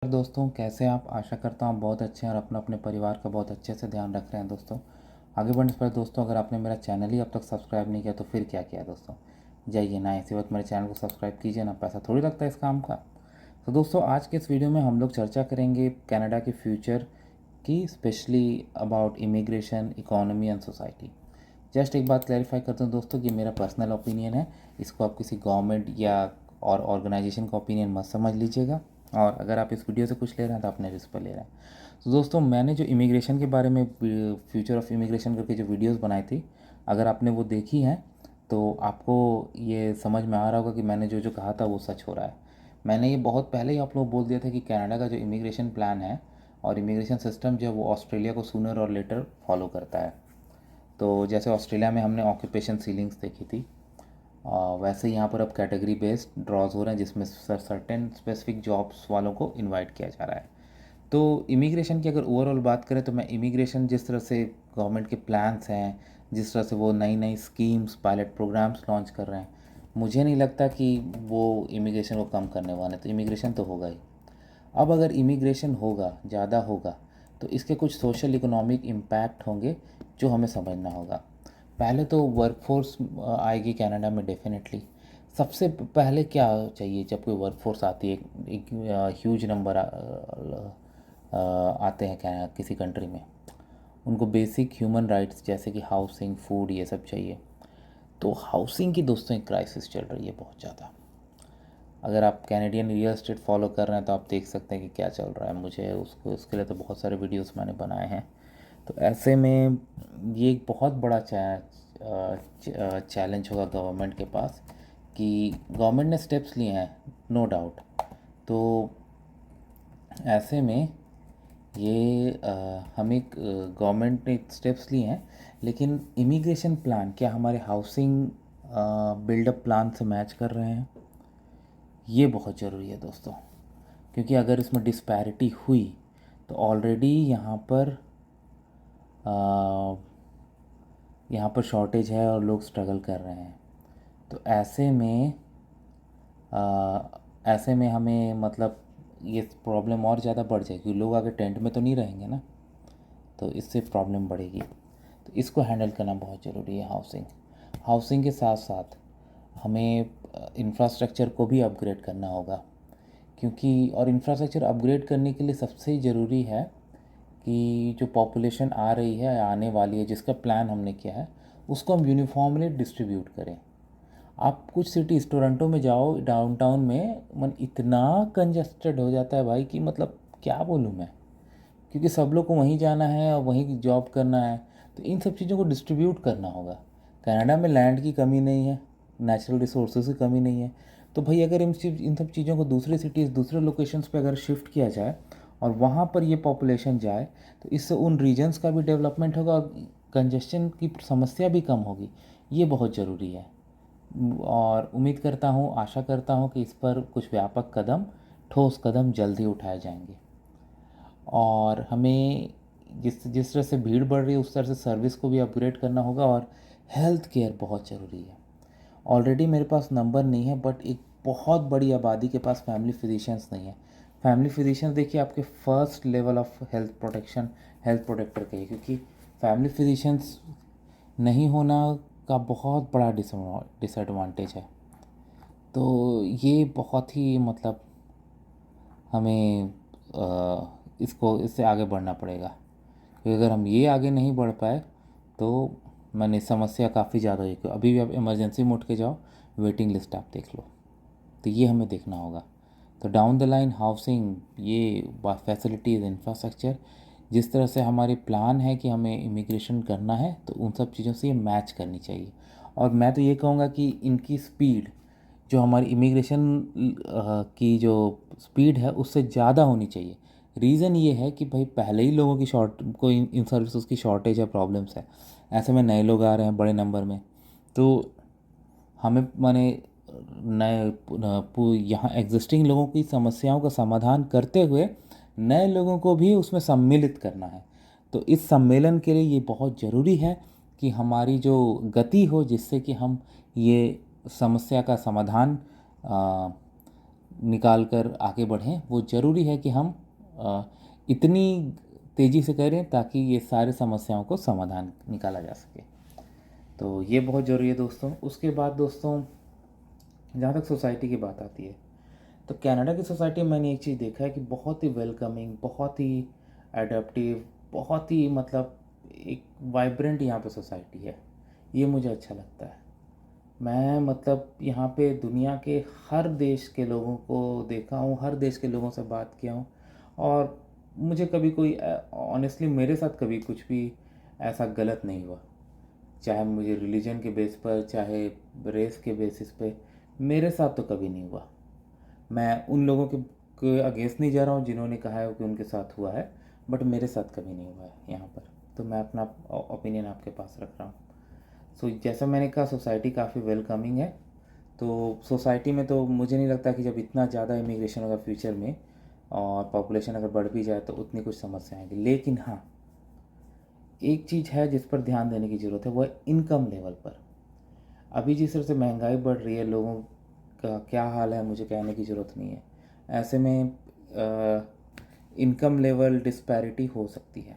दोस्तों, कैसे आप? आशा करता हूँ आप बहुत अच्छे हैं और अपना अपने परिवार का बहुत अच्छे से ध्यान रख रहे हैं। दोस्तों, आगे बढ़ने से पहले दोस्तों, अगर आपने मेरा चैनल ही अब तक सब्सक्राइब नहीं किया तो फिर क्या किया दोस्तों। जाइए ना, इसी वक्त मेरे चैनल को सब्सक्राइब कीजिए ना, पैसा थोड़ी लगता है इस काम का। तो दोस्तों, आज के इस वीडियो में हम लोग चर्चा करेंगे कनाडा के फ्यूचर की, specially about immigration, economy and society. Just एक बात क्लैरिफाई करता हूँ दोस्तों कि मेरा पर्सनल ओपिनियन है, इसको आप किसी गवर्नमेंट या और ऑर्गेनाइजेशन का ओपिनियन मत समझ लीजिएगा। और अगर आप इस वीडियो से कुछ ले रहे हैं तो अपने रिस्क पर ले रहे हैं। तो दोस्तों, मैंने जो इमिग्रेशन के बारे में फ्यूचर ऑफ इमिग्रेशन करके जो वीडियोस बनाई थी, अगर आपने वो देखी हैं तो आपको ये समझ में आ रहा होगा कि मैंने जो जो कहा था वो सच हो रहा है। मैंने ये बहुत पहले ही आप लोग बोल दिया था कि कनाडा का जो इमिग्रेशन प्लान है और इमिग्रेशन सिस्टम जो है वो ऑस्ट्रेलिया को सूनर और लेटर फॉलो करता है। तो जैसे ऑस्ट्रेलिया में हमने ऑक्यूपेशन सीलिंग्स देखी थी, वैसे यहाँ पर अब कैटेगरी बेस्ड ड्रॉज हो रहे हैं, जिसमें सर्टेन स्पेसिफिक जॉब्स वालों को इनवाइट किया जा रहा है। तो इमिग्रेशन की अगर ओवरऑल बात करें तो मैं इमिग्रेशन जिस तरह से गवर्नमेंट के प्लान्स हैं, जिस तरह से वो नई नई स्कीम्स, पायलट प्रोग्राम्स लॉन्च कर रहे हैं, मुझे नहीं लगता कि वो इमिग्रेशन को कम करने वाले। तो इमिग्रेशन तो होगा ही। अब अगर इमिग्रेशन होगा, ज़्यादा होगा, तो इसके कुछ सोशल इकोनॉमिक इम्पैक्ट होंगे जो हमें समझना होगा। पहले तो वर्कफोर्स आएगी कनाडा में डेफिनेटली। सबसे पहले क्या चाहिए जब कोई वर्कफोर्स आती है? एक ह्यूज नंबर आते हैं क्या किसी कंट्री में, उनको बेसिक ह्यूमन राइट्स जैसे कि हाउसिंग, फूड, ये सब चाहिए। तो हाउसिंग की दोस्तों एक क्राइसिस चल रही है बहुत ज़्यादा। अगर आप कैनेडियन रियल एस्टेट फॉलो कर रहे हैं तो आप देख सकते हैं कि क्या चल रहा है। मुझे उसके लिए तो बहुत सारे वीडियोस मैंने बनाए हैं। तो ऐसे में ये एक बहुत बड़ा चैलेंज होगा गवर्नमेंट के पास, कि गवर्नमेंट ने स्टेप्स लिए हैं, नो डाउट। तो ऐसे में ये हमें गवर्नमेंट ने स्टेप्स लिए हैं, लेकिन इमिग्रेशन प्लान क्या हमारे हाउसिंग बिल्डअप प्लान से मैच कर रहे हैं? ये बहुत ज़रूरी है दोस्तों, क्योंकि अगर इसमें डिस्पैरिटी हुई तो ऑलरेडी यहाँ पर शॉर्टेज है और लोग स्ट्रगल कर रहे हैं। तो ऐसे में हमें मतलब ये प्रॉब्लम और ज़्यादा बढ़ जाएगी, क्योंकि लोग आगे टेंट में तो नहीं रहेंगे ना, तो इससे प्रॉब्लम बढ़ेगी। तो इसको हैंडल करना बहुत ज़रूरी है। हाउसिंग के साथ साथ हमें इंफ्रास्ट्रक्चर को भी अपग्रेड करना होगा, क्योंकि और इंफ्रास्ट्रक्चर अपग्रेड करने के लिए सबसे ज़रूरी है कि जो पॉपुलेशन आ रही है या आने वाली है, जिसका प्लान हमने किया है, उसको हम यूनिफॉर्मली डिस्ट्रीब्यूट करें। आप कुछ सिटीज़, टोरंटो में जाओ, डाउनटाउन में मन इतना कंजस्टेड हो जाता है भाई कि मतलब क्या बोलूँ मैं, क्योंकि सब लोग को वहीं जाना है और वहीं जॉब करना है। तो इन सब चीज़ों को डिस्ट्रीब्यूट करना होगा। कनाडा में लैंड की कमी नहीं है, नेचुरल रिसोर्सेज की कमी नहीं है। तो भाई अगर इन सब चीज़ों को दूसरी सिटीज़, दूसरे लोकेशंस पे अगर शिफ्ट किया जाए और वहाँ पर ये पॉपुलेशन जाए, तो इससे उन रीजन्स का भी डेवलपमेंट होगा और कंजेशन की समस्या भी कम होगी। ये बहुत ज़रूरी है। और उम्मीद करता हूँ, आशा करता हूँ कि इस पर कुछ व्यापक कदम, ठोस कदम जल्द ही उठाए जाएंगे। और हमें जिस जिस तरह से भीड़ बढ़ रही है उस तरह से सर्विस को भी अपग्रेड करना होगा। और हेल्थ केयर बहुत ज़रूरी है। ऑलरेडी मेरे पास नंबर नहीं है, बट एक बहुत बड़ी आबादी के पास फैमिली फिजिशियंस नहीं है। फैमिली फिजिशियंस देखिए आपके first level of health protector के है, क्योंकि फैमिली फिजिशियंस नहीं होना का बहुत बड़ा डिसएडवांटेज है। तो ये बहुत ही मतलब हमें इससे आगे बढ़ना पड़ेगा, क्योंकि अगर हम ये आगे नहीं बढ़ पाए तो मैंने समस्या काफ़ी ज़्यादा हुई। अभी भी आप इमरजेंसी में उठ के जाओ, वेटिंग लिस्ट आप देख लो। तो ये हमें देखना होगा। तो डाउन द लाइन हाउसिंग, ये फैसिलिटीज़, इंफ्रास्ट्रक्चर, जिस तरह से हमारे प्लान है कि हमें इमिग्रेशन करना है, तो उन सब चीज़ों से ये मैच करनी चाहिए। और मैं तो ये कहूँगा कि इनकी स्पीड, जो हमारी इमिग्रेशन की जो स्पीड है उससे ज़्यादा होनी चाहिए। रीज़न ये है कि भाई पहले ही लोगों की इन सर्विसेज की शॉर्टेज है, प्रॉब्लम्स है। ऐसे में नए लोग आ रहे हैं बड़े नंबर में। तो हमें माने यहाँ एग्जिस्टिंग लोगों की समस्याओं का समाधान करते हुए नए लोगों को भी उसमें सम्मिलित करना है। तो इस सम्मेलन के लिए ये बहुत ज़रूरी है कि हमारी जो गति हो, जिससे कि हम ये समस्या का समाधान निकाल कर आगे बढ़ें, वो ज़रूरी है कि हम इतनी तेज़ी से करें ताकि ये सारी समस्याओं को समाधान निकाला जा सके। तो ये बहुत ज़रूरी है दोस्तों। उसके बाद दोस्तों, जहाँ तक सोसाइटी की बात आती है, तो कनाडा की सोसाइटी में मैंने एक चीज़ देखा है कि बहुत ही वेलकमिंग, बहुत ही एडेप्टिव, बहुत ही मतलब एक वाइब्रेंट यहाँ पे सोसाइटी है। ये मुझे अच्छा लगता है। मैं मतलब यहाँ पे दुनिया के हर देश के लोगों को देखा हूँ, हर देश के लोगों से बात किया हूँ, और मुझे कभी कोई ऑनेस्टली मेरे साथ कभी कुछ भी ऐसा गलत नहीं हुआ। चाहे मुझे रिलीजन के बेस पर, चाहे रेस के बेसिस पे, मेरे साथ तो कभी नहीं हुआ। मैं उन लोगों के अगेंस्ट नहीं जा रहा हूँ जिन्होंने कहा है कि उनके साथ हुआ है, बट मेरे साथ कभी नहीं हुआ है यहाँ पर। तो मैं अपना ओपिनियन आपके पास रख रहा हूँ। सो जैसा मैंने कहा, सोसाइटी काफ़ी वेलकमिंग है। तो सोसाइटी में तो मुझे नहीं लगता कि जब इतना ज़्यादा इमिग्रेशन होगा फ्यूचर में और पॉपुलेशन अगर बढ़ भी जाए तो उतनी कुछ समस्या आएगी। लेकिन हाँ, एक चीज़ है जिस पर ध्यान देने की ज़रूरत है, वो है इनकम लेवल पर। अभी जिस तरह से महंगाई बढ़ रही है, लोगों का क्या हाल है मुझे कहने की ज़रूरत नहीं है। ऐसे में इनकम लेवल डिस्पैरिटी हो सकती है।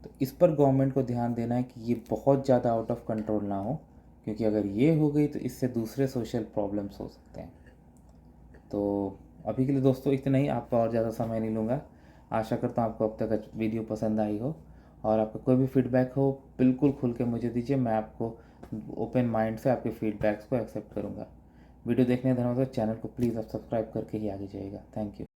तो इस पर गवर्नमेंट को ध्यान देना है कि ये बहुत ज़्यादा आउट ऑफ कंट्रोल ना हो, क्योंकि अगर ये हो गई तो इससे दूसरे सोशल प्रॉब्लम्स हो सकते हैं। तो अभी के लिए दोस्तों इतना ही, आपका और ज़्यादा समय नहीं लूँगा। आशा करता हूँ आपको अब तक वीडियो पसंद आई हो, और आपका कोई भी फीडबैक हो बिल्कुल खुल के मुझे दीजिए। मैं आपको ओपन माइंड से आपके फीडबैक्स को एक्सेप्ट करूँगा। वीडियो देखने धन्यवाद। चैनल को प्लीज़ आप सब्सक्राइब करके ही आगे जाइएगा। Thank you.